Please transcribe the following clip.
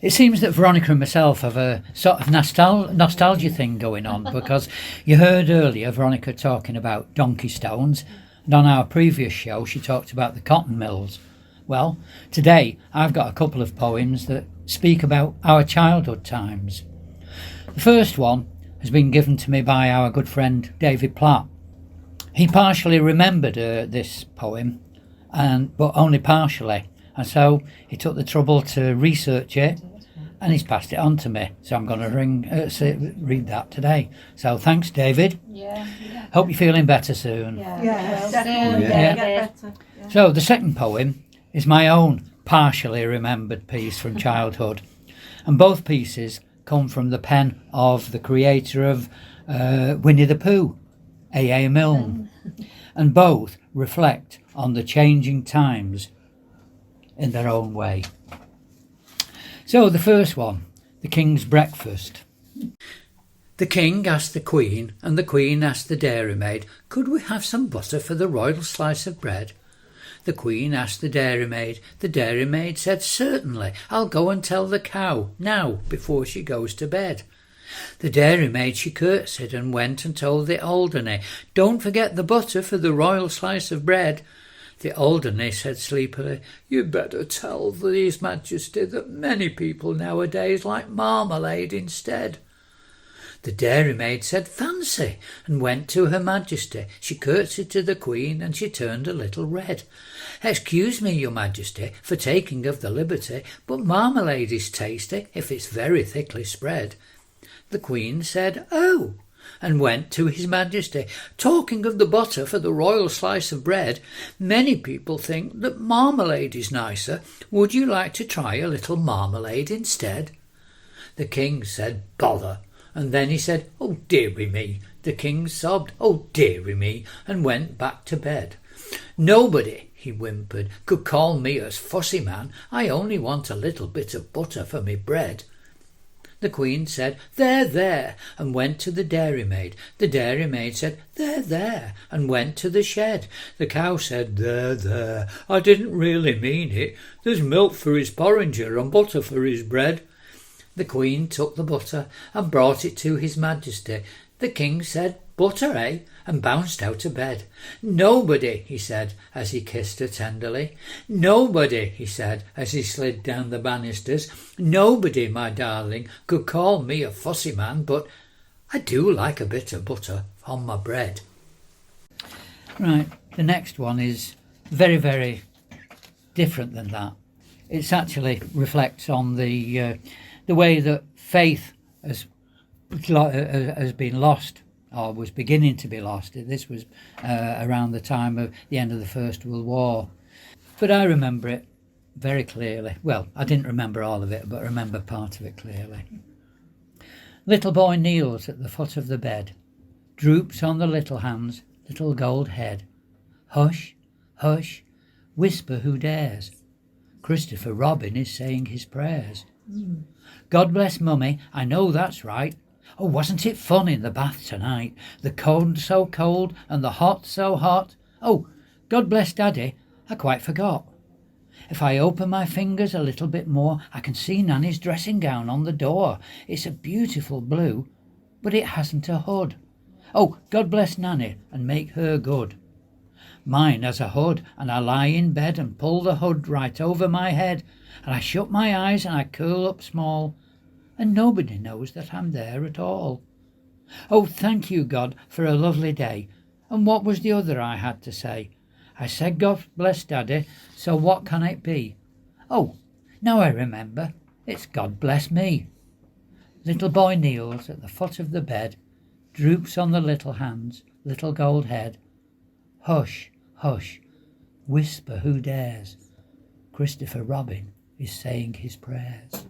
It seems that Veronica and myself have a sort of nostalgia thing going on, because you heard earlier Veronica talking about donkey stones, and on our previous show she talked about the cotton mills. Well, today I've got a couple of poems that speak about our childhood times. The first one has been given to me by our good friend David Platt. He partially remembered this poem, but only partially, and so he took the trouble to research it, and he's passed it on to me. So I'm going to read that today. So thanks, David. Yeah. Hope you're feeling better soon. Yeah. Definitely. Yeah. Get better. Yeah. So the second poem is my own partially remembered piece from childhood, and both pieces come from the pen of the creator of Winnie the Pooh, A Milne, and both reflect on the changing times in their own way. So the first one, the King's Breakfast. The King asked the Queen, and the Queen asked the dairymaid, could we have some butter for the royal slice of bread? The Queen asked the dairymaid said, certainly, I'll go and tell the cow now before she goes to bed. The dairymaid she curtsied and went and told the Alderney, don't forget the butter for the royal slice of bread. The Alderney said sleepily, you'd better tell His Majesty that many people nowadays like marmalade instead. The dairymaid said fancy, and went to Her Majesty. She curtsied to the Queen, and she turned a little red. Excuse me, Your Majesty, for taking of the liberty, but marmalade is tasty if it's very thickly spread. The Queen said, oh, and went to His Majesty. Talking of the butter for the royal slice of bread, many people think that marmalade is nicer. Would you like to try a little marmalade instead? The King said, bother. And then he said, oh, dearie me. The King sobbed, oh, dearie me, and went back to bed. Nobody, he whimpered, could call me a fussy man. I only want a little bit of butter for me bread. The Queen said, there, and went to the dairymaid. The dairymaid said, there, and went to the shed. The cow said, there, I didn't really mean it. There's milk for his porringer and butter for his bread. The Queen took the butter and brought it to His Majesty. The King said, butter, eh? And bounced out of bed. Nobody, he said, as he kissed her tenderly. Nobody, he said, as he slid down the banisters. Nobody, my darling, could call me a fussy man, but I do like a bit of butter on my bread. Right, the next one is very, very different than that. It actually reflects on the way that faith has been lost, or was beginning to be lost. This was around the time of the end of the First World War. But I remember it very clearly. Well, I didn't remember all of it, but I remember part of it clearly. Little boy kneels at the foot of the bed, droops on the little hands, little gold head. Hush, hush, whisper who dares. Christopher Robin is saying his prayers. God bless Mummy, I know that's right. Oh, wasn't it fun in the bath tonight? The cold so cold and the hot so hot. Oh, God bless Daddy, I quite forgot. If I open my fingers a little bit more, I can see Nanny's dressing gown on the door. It's a beautiful blue, but it hasn't a hood. Oh, God bless Nanny and make her good. Mine has a hood, and I lie in bed and pull the hood right over my head, and I shut my eyes and I curl up small, and nobody knows that I'm there at all. Oh, thank you, God, for a lovely day. And what was the other I had to say? I said, God bless Daddy, so what can it be? Oh, now I remember, it's God bless me. Little boy kneels at the foot of the bed, droops on the little hands, little gold head. Hush, hush, whisper who dares. Christopher Robin is saying his prayers.